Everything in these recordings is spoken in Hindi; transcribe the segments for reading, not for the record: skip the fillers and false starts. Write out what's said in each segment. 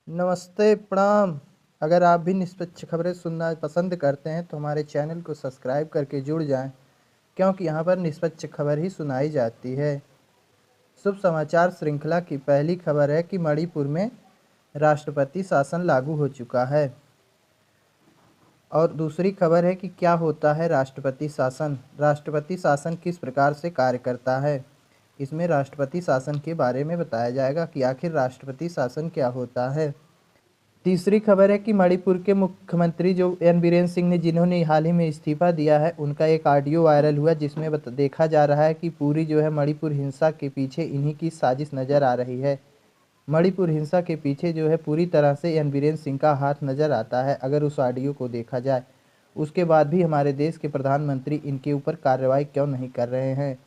नमस्ते, प्रणाम। अगर आप भी निष्पक्ष खबरें सुनना पसंद करते हैं तो हमारे चैनल को सब्सक्राइब करके जुड़ जाएं, क्योंकि यहाँ पर निष्पक्ष खबर ही सुनाई जाती है। शुभ समाचार श्रृंखला की पहली खबर है कि मणिपुर में राष्ट्रपति शासन लागू हो चुका है। और दूसरी खबर है कि क्या होता है राष्ट्रपति शासन, राष्ट्रपति शासन किस प्रकार से कार्य करता है। इसमें राष्ट्रपति शासन के बारे में बताया जाएगा कि आखिर राष्ट्रपति शासन क्या होता है। तीसरी खबर है कि मणिपुर के मुख्यमंत्री जो एन बीरेन सिंह ने, जिन्होंने हाल ही में इस्तीफा दिया है, उनका एक ऑडियो वायरल हुआ जिसमें देखा जा रहा है कि पूरी जो है मणिपुर हिंसा के पीछे इन्हीं की साजिश नज़र आ रही है। मणिपुर हिंसा के पीछे जो है पूरी तरह से एन बीरेन सिंह का हाथ नज़र आता है अगर उस ऑडियो को देखा जाए। उसके बाद भी हमारे देश के प्रधानमंत्री इनके ऊपर कार्रवाई क्यों नहीं कर रहे हैं,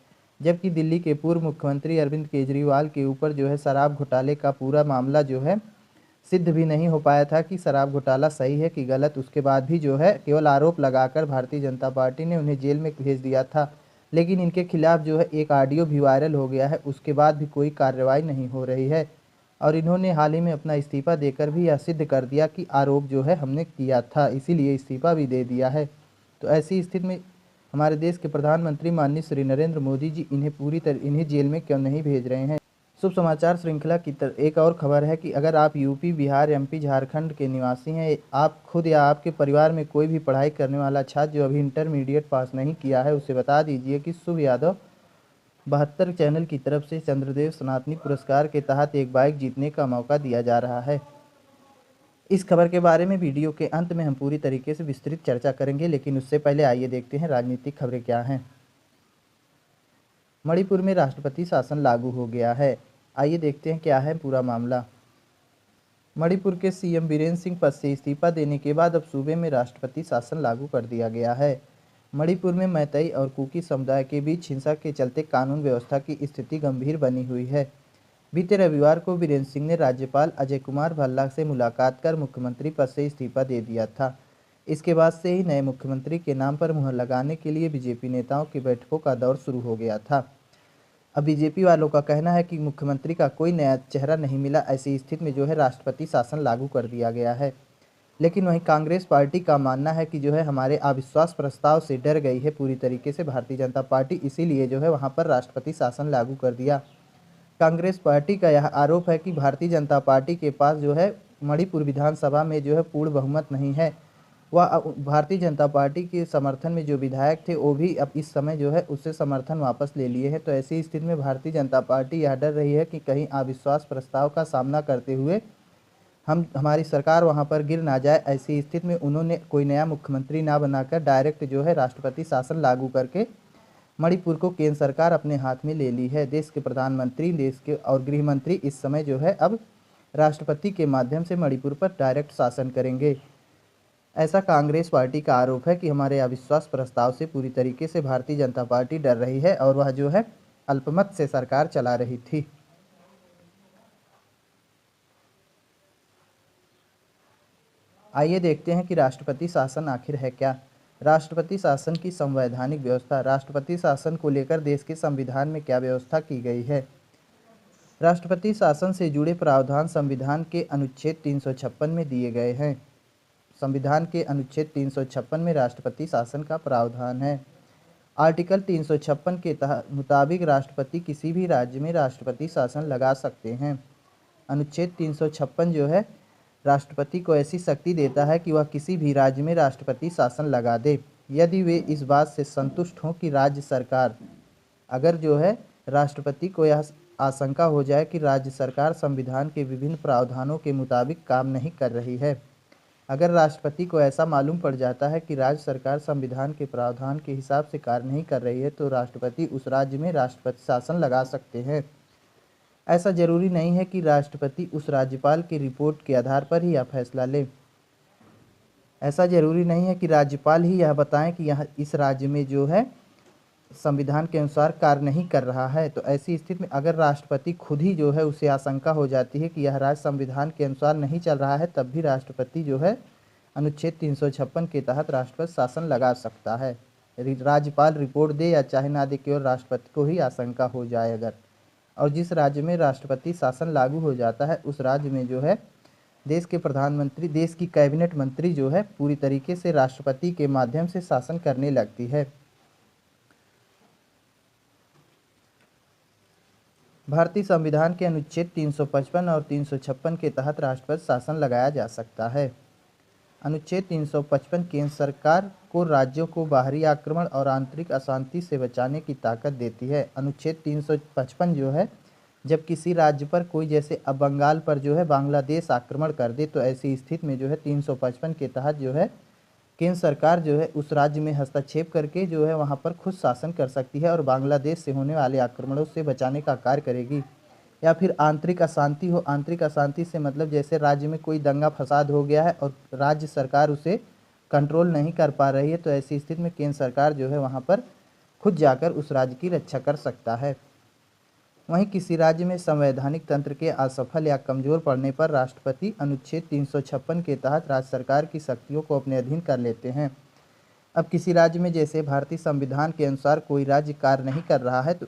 जबकि दिल्ली के पूर्व मुख्यमंत्री अरविंद केजरीवाल के ऊपर जो है शराब घोटाले का पूरा मामला जो है सिद्ध भी नहीं हो पाया था कि शराब घोटाला सही है कि गलत। उसके बाद भी जो है केवल आरोप लगाकर भारतीय जनता पार्टी ने उन्हें जेल में भेज दिया था। लेकिन इनके खिलाफ जो है एक ऑडियो भी वायरल हो गया है, उसके बाद भी कोई कार्रवाई नहीं हो रही है। और इन्होंने हाल ही में अपना इस्तीफा देकर भी यह सिद्ध कर दिया कि आरोप जो है हमने किया था, इसीलिए इस्तीफा भी दे दिया है। तो ऐसी स्थिति में हमारे देश के प्रधानमंत्री माननीय श्री नरेंद्र मोदी जी इन्हें जेल में क्यों नहीं भेज रहे हैं। शुभ समाचार श्रृंखला की एक और खबर है कि अगर आप यूपी, बिहार, एमपी, झारखंड के निवासी हैं, आप खुद या आपके परिवार में कोई भी पढ़ाई करने वाला छात्र जो अभी इंटरमीडिएट पास नहीं किया है, उसे बता दीजिए कि शुभ यादव 72 चैनल की तरफ से चंद्रदेव सनातनी पुरस्कार के तहत एक बाइक जीतने का मौका दिया जा रहा है। इस खबर के बारे में वीडियो के अंत में हम पूरी तरीके से विस्तृत चर्चा करेंगे, लेकिन उससे पहले आइए देखते हैं राजनीतिक खबरें क्या हैं। मणिपुर में राष्ट्रपति शासन लागू हो गया है। आइए देखते हैं क्या है पूरा मामला। मणिपुर के सीएम बीरेन सिंह पद से इस्तीफा देने के बाद अब सूबे में राष्ट्रपति शासन लागू कर दिया गया है। मणिपुर में मैतेई और कुकी समुदाय के बीच हिंसा के चलते कानून व्यवस्था की स्थिति गंभीर बनी हुई है। बीते रविवार को बीरेन सिंह ने राज्यपाल अजय कुमार भल्ला से मुलाकात कर मुख्यमंत्री पद से इस्तीफा दे दिया था। इसके बाद से ही नए मुख्यमंत्री के नाम पर मुहर लगाने के लिए बीजेपी नेताओं की बैठकों का दौर शुरू हो गया था। अब बीजेपी वालों का कहना है कि मुख्यमंत्री का कोई नया चेहरा नहीं मिला, ऐसी स्थिति में जो है राष्ट्रपति शासन लागू कर दिया गया है। लेकिन वहीं कांग्रेस पार्टी का मानना है कि जो है हमारे अविश्वास प्रस्ताव से डर गई है पूरी तरीके से भारतीय जनता पार्टी, इसीलिए जो है वहां पर राष्ट्रपति शासन लागू कर दिया। कांग्रेस पार्टी का यह आरोप है कि भारतीय जनता पार्टी के पास जो है मणिपुर विधानसभा में जो है पूर्ण बहुमत नहीं है। वह भारतीय जनता पार्टी के समर्थन में जो विधायक थे वो भी अब इस समय जो है उससे समर्थन वापस ले लिए हैं। तो ऐसी स्थिति में भारतीय जनता पार्टी यह डर रही है कि कहीं अविश्वास प्रस्ताव का सामना करते हुए हमारी सरकार वहां पर गिर ना जाए। ऐसी स्थिति में उन्होंने कोई नया मुख्यमंत्री ना बनाकर डायरेक्ट जो है राष्ट्रपति शासन लागू करके मणिपुर को केंद्र सरकार अपने हाथ में ले ली है। देश के प्रधानमंत्री, देश के और गृह मंत्री इस समय जो है अब राष्ट्रपति के माध्यम से मणिपुर पर डायरेक्ट शासन करेंगे। ऐसा कांग्रेस पार्टी का आरोप है कि हमारे अविश्वास प्रस्ताव से पूरी तरीके से भारतीय जनता पार्टी डर रही है और वह जो है अल्पमत से सरकार चला रही थी। आइए देखते हैं कि राष्ट्रपति शासन आखिर है क्या। राष्ट्रपति शासन की संवैधानिक व्यवस्था। राष्ट्रपति शासन को लेकर देश के संविधान में क्या व्यवस्था की गई है। राष्ट्रपति शासन से जुड़े प्रावधान संविधान के अनुच्छेद 356 में दिए गए हैं। संविधान के अनुच्छेद 356 में राष्ट्रपति शासन का प्रावधान है। आर्टिकल 356 के मुताबिक राष्ट्रपति किसी भी राज्य में राष्ट्रपति शासन लगा सकते हैं। अनुच्छेद 356 जो है राष्ट्रपति को ऐसी शक्ति देता है कि वह किसी भी राज्य में राष्ट्रपति शासन लगा दे, यदि वे इस बात से संतुष्ट हों कि राज्य सरकार, अगर जो है राष्ट्रपति को यह आशंका हो जाए कि राज्य सरकार संविधान के विभिन्न प्रावधानों के मुताबिक काम नहीं कर रही है, अगर राष्ट्रपति को ऐसा मालूम पड़ जाता है कि राज्य सरकार संविधान के प्रावधान के हिसाब से कार्य नहीं कर रही है, तो राष्ट्रपति उस राज्य में राष्ट्रपति शासन लगा सकते हैं। ऐसा जरूरी नहीं है कि राष्ट्रपति उस राज्यपाल की रिपोर्ट के आधार पर ही यह फैसला ले। ऐसा जरूरी नहीं है कि राज्यपाल ही यह बताएं कि यह इस राज्य में जो है संविधान के अनुसार कार्य नहीं कर रहा है। तो ऐसी स्थिति में अगर राष्ट्रपति खुद ही जो है उसे आशंका हो जाती है कि यह राज्य संविधान के अनुसार नहीं चल रहा है, तब भी राष्ट्रपति जो है अनुच्छेद 356 के तहत राष्ट्रपति शासन लगा सकता है। राज्यपाल रिपोर्ट दे या चाहे ना दे, केवल राष्ट्रपति को ही आशंका हो जाए अगर, और जिस राज्य में राष्ट्रपति शासन लागू हो जाता है उस राज्य में जो है देश के प्रधानमंत्री, देश की कैबिनेट मंत्री जो है पूरी तरीके से राष्ट्रपति के माध्यम से शासन करने लगती है। भारतीय संविधान के अनुच्छेद 355 और 356 के तहत राष्ट्रपति शासन लगाया जा सकता है। अनुच्छेद 355 केंद्र सरकार को राज्यों को बाहरी आक्रमण और आंतरिक अशांति से बचाने की ताकत देती है। अनुच्छेद 355 जो है, जब किसी राज्य पर कोई, जैसे अब बंगाल पर जो है बांग्लादेश आक्रमण कर दे, तो ऐसी स्थिति में जो है 355 के तहत जो है केंद्र सरकार जो है उस राज्य में हस्तक्षेप करके जो है वहाँ पर खुद शासन कर सकती है और बांग्लादेश से होने वाले आक्रमणों से बचाने का कार्य करेगी। या फिर आंतरिक अशांति हो, आंतरिक अशांति से मतलब जैसे राज्य में कोई दंगा फसाद हो गया है और राज्य सरकार उसे कंट्रोल नहीं कर पा रही है, तो ऐसी स्थिति में केंद्र सरकार जो है वहाँ पर खुद जाकर उस राज्य की रक्षा कर सकता है। वहीं किसी राज्य में संवैधानिक तंत्र के असफल या कमजोर पड़ने पर राष्ट्रपति अनुच्छेद 356 के तहत राज्य सरकार की शक्तियों को अपने अधीन कर लेते हैं। अब किसी राज्य में जैसे भारतीय संविधान के अनुसार कोई राज्य कार्य नहीं कर रहा है, तो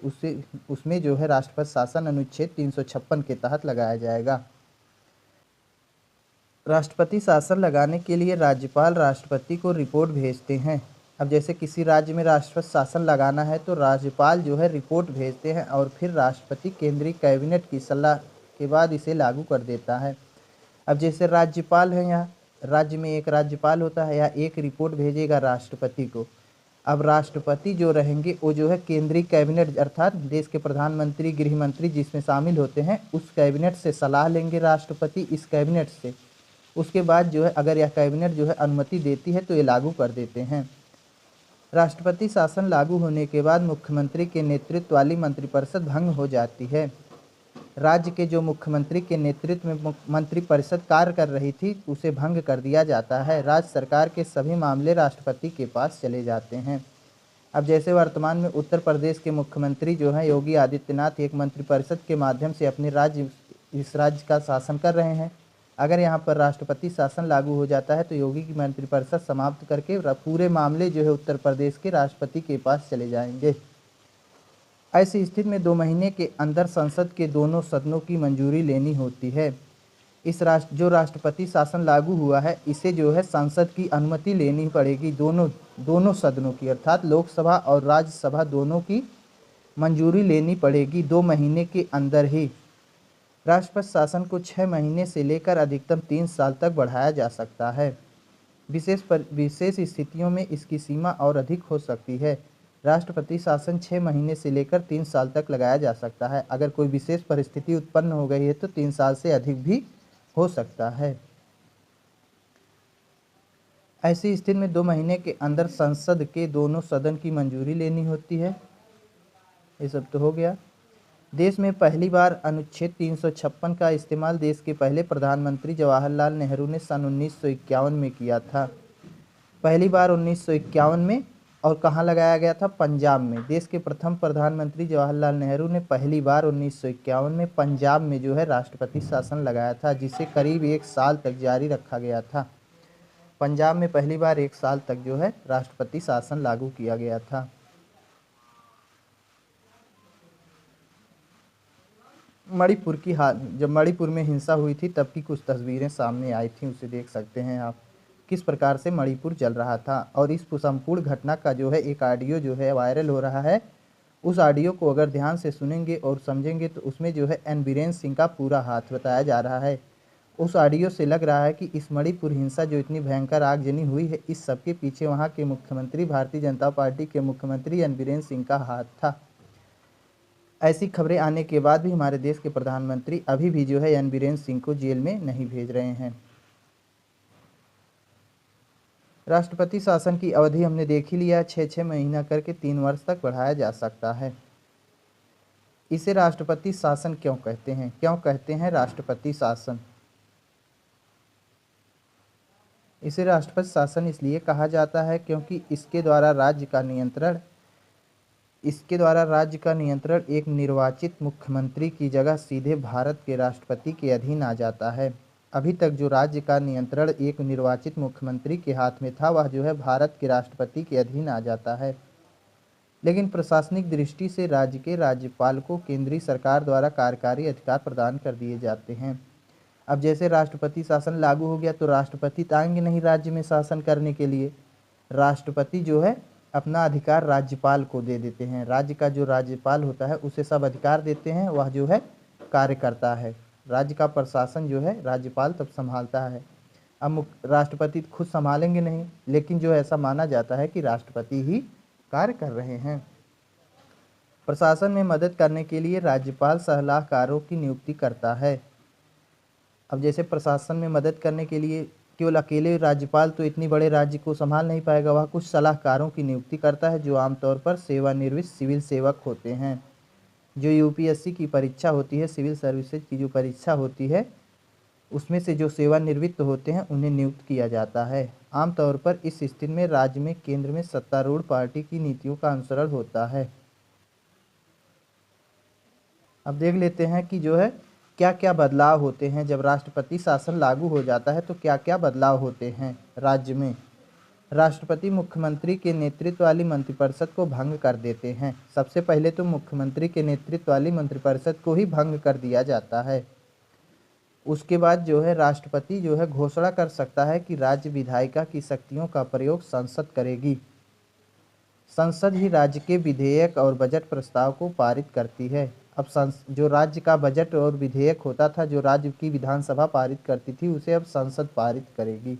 उसमें जो है राष्ट्रपति शासन अनुच्छेद 356 के तहत लगाया जाएगा। राष्ट्रपति शासन लगाने के लिए राज्यपाल राष्ट्रपति को रिपोर्ट भेजते हैं। अब जैसे किसी राज्य में राष्ट्रपति शासन लगाना है तो राज्यपाल जो है रिपोर्ट भेजते हैं और फिर राष्ट्रपति केंद्रीय कैबिनेट की सलाह के बाद इसे लागू कर देता है। अब जैसे राज्यपाल है, यहाँ राज्य में एक राज्यपाल होता है या एक रिपोर्ट भेजेगा राष्ट्रपति को। अब राष्ट्रपति जो रहेंगे वो जो है केंद्रीय कैबिनेट अर्थात देश के प्रधानमंत्री, गृह मंत्री जिसमें शामिल होते हैं, उस कैबिनेट से सलाह लेंगे राष्ट्रपति, इस कैबिनेट से। उसके बाद जो है अगर यह कैबिनेट जो है अनुमति देती है तो ये लागू कर देते हैं। राष्ट्रपति शासन लागू होने के बाद मुख्यमंत्री के नेतृत्व वाली मंत्रिपरिषद भंग हो जाती है। राज्य के जो मुख्यमंत्री के नेतृत्व में मंत्रिपरिषद कार्य कर रही थी उसे भंग कर दिया जाता है। राज्य सरकार के सभी मामले राष्ट्रपति के पास चले जाते हैं। अब जैसे वर्तमान में उत्तर प्रदेश के मुख्यमंत्री जो हैं योगी आदित्यनाथ एक मंत्रिपरिषद के माध्यम से अपने इस राज्य का शासन कर रहे हैं। अगर यहाँ पर राष्ट्रपति शासन लागू हो जाता है तो योगी की मंत्रिपरिषद समाप्त करके पूरे मामले जो है उत्तर प्रदेश के राष्ट्रपति के पास चले जाएंगे। ऐसी स्थिति में 2 महीने के अंदर संसद के दोनों सदनों की मंजूरी लेनी होती है। जो राष्ट्रपति शासन लागू हुआ है इसे जो है संसद की अनुमति लेनी पड़ेगी, दोनों सदनों की, अर्थात लोकसभा और राज्यसभा दोनों की मंजूरी लेनी पड़ेगी 2 महीने के अंदर ही। राष्ट्रपति शासन को 6 महीने से लेकर अधिकतम 3 साल तक बढ़ाया जा सकता है। विशेष स्थितियों में इसकी सीमा और अधिक हो सकती है। राष्ट्रपति शासन 6 महीने से लेकर 3 साल तक लगाया जा सकता है। अगर कोई विशेष परिस्थिति उत्पन्न हो गई है तो 3 साल से अधिक भी हो सकता है। ऐसी स्थिति में 2 महीने के अंदर संसद के दोनों सदन की मंजूरी लेनी होती है। ये सब तो हो गया। देश में पहली बार अनुच्छेद 356 का इस्तेमाल देश के पहले प्रधानमंत्री जवाहरलाल नेहरू ने सन 1951 में किया था। पहली बार 1951 में, और कहाँ लगाया गया था? पंजाब में। देश के प्रथम प्रधानमंत्री जवाहरलाल नेहरू ने पहली बार 1951 में पंजाब में जो है राष्ट्रपति शासन लगाया था, जिसे करीब 1 साल तक जारी रखा गया था। पंजाब में पहली बार 1 साल तक जो है राष्ट्रपति शासन लागू किया गया था। मणिपुर की जब मणिपुर में हिंसा हुई थी तब की कुछ तस्वीरें सामने आई थी, उसे देख सकते हैं आप, किस प्रकार से मणिपुर जल रहा था। और इस संपूर्ण घटना का जो है एक ऑडियो जो है वायरल हो रहा है। उस ऑडियो को अगर ध्यान से सुनेंगे और समझेंगे तो उसमें जो है एन बीरेन सिंह का पूरा हाथ बताया जा रहा है। उस ऑडियो से लग रहा है कि इस मणिपुर हिंसा जो इतनी भयंकर आगजनी हुई है, इस सब के पीछे वहाँ के मुख्यमंत्री, भारतीय जनता पार्टी के मुख्यमंत्री एन बीरेन सिंह का हाथ था। ऐसी खबरें आने के बाद भी हमारे देश के प्रधानमंत्री अभी भी जो है एन बीरेन सिंह को जेल में नहीं भेज रहे हैं। राष्ट्रपति शासन की अवधि हमने देख ही लिया, 6-6 महीना करके 3 वर्ष तक बढ़ाया जा सकता है। इसे राष्ट्रपति शासन क्यों कहते हैं? क्यों कहते हैं राष्ट्रपति शासन? इसे राष्ट्रपति शासन इसलिए कहा जाता है क्योंकि इसके द्वारा राज्य का नियंत्रण एक निर्वाचित मुख्यमंत्री की जगह सीधे भारत के राष्ट्रपति के अधीन आ जाता है। अभी तक जो राज्य का नियंत्रण एक निर्वाचित मुख्यमंत्री के हाथ में था, वह जो है भारत के राष्ट्रपति के अधीन आ जाता है। लेकिन प्रशासनिक दृष्टि से राज्य के राज्यपाल को केंद्रीय सरकार द्वारा कार्यकारी अधिकार प्रदान कर दिए जाते हैं। अब जैसे राष्ट्रपति शासन लागू हो गया तो राष्ट्रपति तो आएंगे नहीं राज्य में शासन करने के लिए। राष्ट्रपति जो है अपना अधिकार राज्यपाल को दे देते हैं। राज्य का जो राज्यपाल होता है उसे सब अधिकार देते हैं, वह जो है कार्य करता है। राज्य का प्रशासन जो है राज्यपाल तब संभालता है। अब राष्ट्रपति खुद संभालेंगे नहीं, लेकिन जो ऐसा माना जाता है कि राष्ट्रपति ही कार्य कर रहे हैं। प्रशासन में मदद करने के लिए राज्यपाल सलाहकारों की नियुक्ति करता है। अब जैसे प्रशासन में मदद करने के लिए केवल अकेले राज्यपाल तो इतनी बड़े राज्य को संभाल नहीं पाएगा, वह कुछ सलाहकारों की नियुक्ति करता है जो आमतौर पर सेवानिवृत्त सिविल सेवक होते हैं। जो यूपीएससी की परीक्षा होती है, सिविल सर्विसेज की जो परीक्षा होती है, उसमें से जो सेवानिवृत्त होते हैं उन्हें नियुक्त किया जाता है। आमतौर पर इस स्थिति में राज्य में केंद्र में सत्तारूढ़ पार्टी की नीतियों का अनुसरण होता है। अब देख लेते हैं कि जो है क्या क्या बदलाव होते हैं जब राष्ट्रपति शासन लागू हो जाता है, तो क्या क्या बदलाव होते हैं राज्य में। राष्ट्रपति मुख्यमंत्री के नेतृत्व वाली मंत्रिपरिषद को भंग कर देते हैं। सबसे पहले तो मुख्यमंत्री के नेतृत्व वाली मंत्रिपरिषद को ही भंग कर दिया जाता है। उसके बाद जो है राष्ट्रपति जो है घोषणा कर सकता है कि राज्य विधायिका की शक्तियों का प्रयोग संसद करेगी। संसद ही राज्य के विधेयक और बजट प्रस्ताव को पारित करती है। अब जो राज्य का बजट और विधेयक होता था, जो राज्य की विधानसभा पारित करती थी, उसे अब संसद पारित करेगी।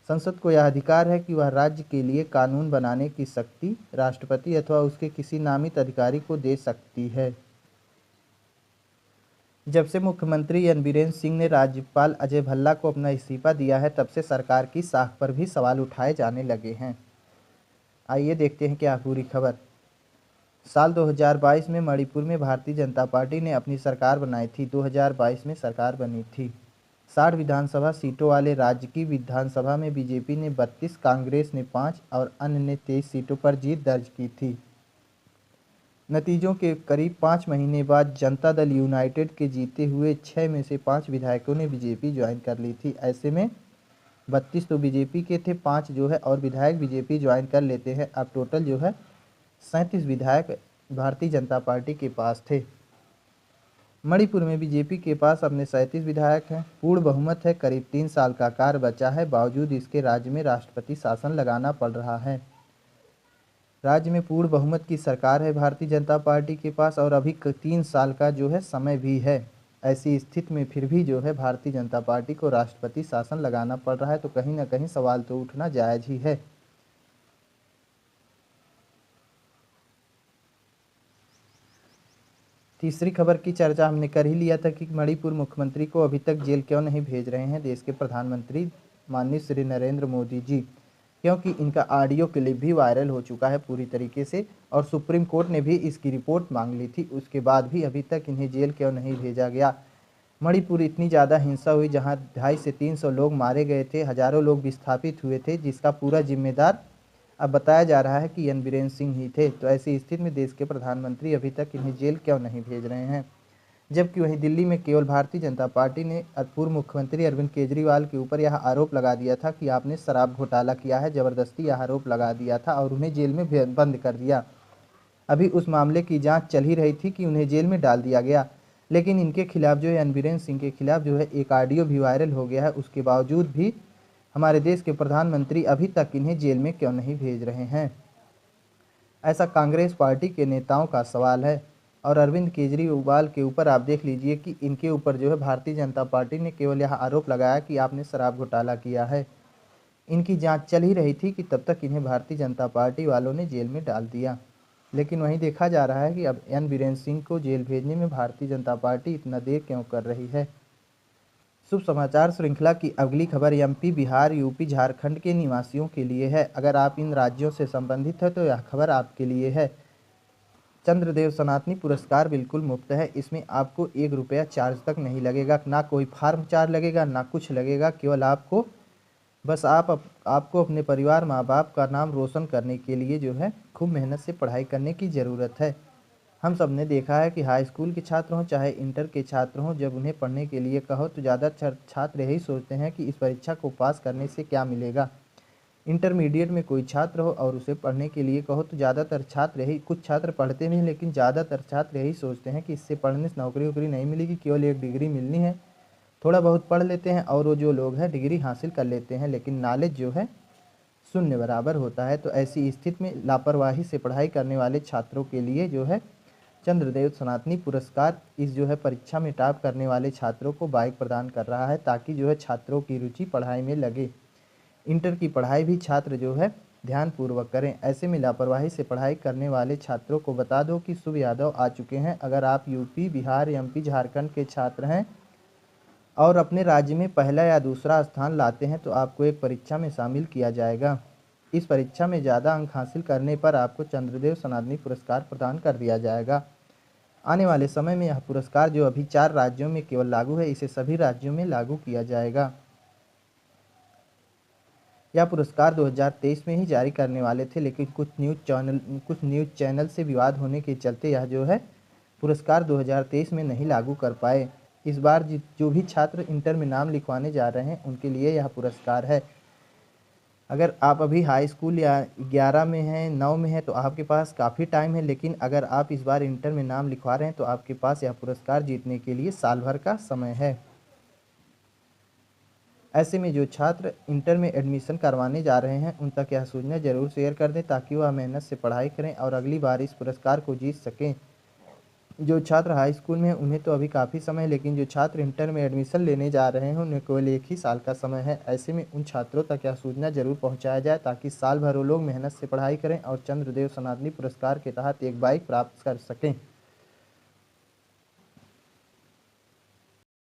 संसद को यह अधिकार है कि वह राज्य के लिए कानून बनाने की शक्ति राष्ट्रपति अथवा उसके किसी नामित अधिकारी को दे सकती है। जब से मुख्यमंत्री एन बीरेन्द्र सिंह ने राज्यपाल अजय भल्ला को अपना इस्तीफा दिया है, तब से सरकार की साख पर भी सवाल उठाए जाने लगे हैं। आइए देखते हैं क्या पूरी खबर। साल 2022 में मणिपुर में भारतीय जनता पार्टी ने अपनी सरकार बनाई थी। 2022 में सरकार बनी थी। 60 विधानसभा सीटों वाले राज्य की विधानसभा में बीजेपी ने 32, कांग्रेस ने 5 और अन्य ने 23 सीटों पर जीत दर्ज की थी। नतीजों के करीब 5 महीने बाद जनता दल यूनाइटेड के जीते हुए 6 में से 5 विधायकों ने बीजेपी ज्वाइन कर ली थी। ऐसे में 32 तो बीजेपी के थे, 5 जो है और विधायक बीजेपी ज्वाइन कर लेते हैं। अब टोटल जो है 37 विधायक भारतीय जनता पार्टी के पास थे। मणिपुर में बीजेपी के पास अपने 37 विधायक हैं। पूर्ण बहुमत है। करीब 3 साल का कार्य बचा है, बावजूद इसके राज्य में राष्ट्रपति शासन लगाना पड़ रहा है। राज्य में पूर्ण बहुमत की सरकार है भारतीय जनता पार्टी के पास और अभी 3 साल का जो है समय भी है। ऐसी स्थिति में फिर भी जो है भारतीय जनता पार्टी को राष्ट्रपति शासन लगाना पड़ रहा है, तो कहीं ना कहीं सवाल तो उठना जायज ही है। तीसरी खबर की चर्चा हमने कर ही लिया था कि मणिपुर मुख्यमंत्री को अभी तक जेल क्यों नहीं भेज रहे हैं देश के प्रधानमंत्री माननीय श्री नरेंद्र मोदी जी, क्योंकि इनका ऑडियो क्लिप भी वायरल हो चुका है पूरी तरीके से और सुप्रीम कोर्ट ने भी इसकी रिपोर्ट मांग ली थी। उसके बाद भी अभी तक इन्हें जेल क्यों नहीं भेजा गया। मणिपुर इतनी ज़्यादा हिंसा हुई, जहां 250 से 300 लोग मारे गए थे, हज़ारों लोग विस्थापित हुए थे, जिसका पूरा जिम्मेदार अब बताया जा रहा है कि एन बीरेन्द्र सिंह ही थे। तो ऐसी स्थिति में देश के प्रधानमंत्री अभी तक इन्हें जेल क्यों नहीं भेज रहे हैं। जबकि वहीं दिल्ली में केवल भारतीय जनता पार्टी ने पूर्व मुख्यमंत्री अरविंद केजरीवाल के ऊपर यह आरोप लगा दिया था कि आपने शराब घोटाला किया है, ज़बरदस्ती यह आरोप लगा दिया था और उन्हें जेल में बंद कर दिया। अभी उस मामले की जांच चल ही रही थी कि उन्हें जेल में डाल दिया गया, लेकिन इनके खिलाफ जो है एन बीरेन्द्र सिंह के खिलाफ जो है एक ऑडियो भी वायरल हो गया है। उसके बावजूद भी हमारे देश के प्रधानमंत्री अभी तक इन्हें जेल में क्यों नहीं भेज रहे हैं, ऐसा कांग्रेस पार्टी के नेताओं का सवाल है। और अरविंद केजरीवाल के ऊपर आप देख लीजिए कि इनके ऊपर जो है भारतीय जनता पार्टी ने केवल यह आरोप लगाया कि आपने शराब घोटाला किया है। इनकी जांच चल ही रही थी कि तब तक इन्हें भारतीय जनता पार्टी वालों ने जेल में डाल दिया। लेकिन वहीं देखा जा रहा है कि अब एन बीरेन्द्र सिंह को जेल भेजने में भारतीय जनता पार्टी इतना देर क्यों कर रही है। शुभ समाचार श्रृंखला की अगली खबर एमपी, बिहार, यूपी, झारखंड के निवासियों के लिए है। अगर आप इन राज्यों से संबंधित है तो यह खबर आपके लिए है। चंद्रदेव सनातनी पुरस्कार बिल्कुल मुफ्त है। इसमें आपको 1 रुपया चार्ज तक नहीं लगेगा, ना कोई फार्म चार्ज लगेगा, ना कुछ लगेगा। केवल आपको बस आपको अपने परिवार माँ बाप का नाम रोशन करने के लिए जो है खूब मेहनत से पढ़ाई करने की ज़रूरत है। हम सब ने देखा है कि हाई स्कूल के छात्र हों चाहे इंटर के छात्र हों, जब उन्हें पढ़ने के लिए कहो तो ज़्यादातर छात्र यही सोचते हैं कि इस परीक्षा को पास करने से क्या मिलेगा। इंटरमीडिएट में कोई छात्र हो और उसे पढ़ने के लिए कहो तो ज़्यादातर छात्र यही, कुछ छात्र पढ़ते भी हैं लेकिन ज़्यादातर छात्र यही सोचते हैं कि इससे पढ़ने से नौकरी वोकरी नहीं मिलेगी, केवल एक डिग्री मिलनी है, थोड़ा बहुत पढ़ लेते हैं और वो जो लोग हैं डिग्री हासिल कर लेते हैं, लेकिन नॉलेज जो है शून्य बराबर होता है। तो ऐसी स्थिति में लापरवाही से पढ़ाई करने वाले छात्रों के लिए जो है चंद्रदेव सनातनी पुरस्कार इस जो है परीक्षा में टॉप करने वाले छात्रों को बाइक प्रदान कर रहा है, ताकि जो है छात्रों की रुचि पढ़ाई में लगे। इंटर की पढ़ाई भी छात्र जो है ध्यानपूर्वक करें। ऐसे में लापरवाही से पढ़ाई करने वाले छात्रों को बता दो कि शुभ यादव आ चुके हैं। अगर आप यूपी, बिहार, एमपी, झारखंड के छात्र हैं और अपने राज्य में पहला या दूसरा स्थान लाते हैं तो आपको एक परीक्षा में शामिल किया जाएगा। इस परीक्षा में ज़्यादा अंक हासिल करने पर आपको चंद्रदेव सनातनी पुरस्कार प्रदान कर दिया जाएगा। आने वाले समय में यह पुरस्कार जो अभी 4 राज्यों में केवल लागू है, इसे सभी राज्यों में लागू किया जाएगा। यह पुरस्कार 2023 में ही जारी करने वाले थे, लेकिन कुछ न्यूज़ चैनल से विवाद होने के चलते यह जो है पुरस्कार 2023 में नहीं लागू कर पाए। इस बार जो भी छात्र इंटर में नाम लिखवाने जा रहे हैं उनके लिए यह पुरस्कार है। अगर आप अभी हाई स्कूल या 11 में हैं, 9 में हैं, तो आपके पास काफ़ी टाइम है, लेकिन अगर आप इस बार इंटर में नाम लिखवा रहे हैं तो आपके पास यह पुरस्कार जीतने के लिए साल भर का समय है। ऐसे में जो छात्र इंटर में एडमिशन करवाने जा रहे हैं उन तक यह सूचना ज़रूर शेयर कर दें, ताकि वह मेहनत से पढ़ाई करें और अगली बार इस पुरस्कार को जीत सकें। जो छात्र हाई स्कूल में हैं उन्हें तो अभी काफ़ी समय है, लेकिन जो छात्र इंटर में एडमिशन लेने जा रहे हैं उन्हें केवल 1 ही साल का समय है। ऐसे में उन छात्रों तक यह सूचना जरूर पहुंचाया जाए, ताकि साल भर वो लोग मेहनत से पढ़ाई करें और चंद्रदेव सनातनी पुरस्कार के तहत एक बाइक प्राप्त कर सकें।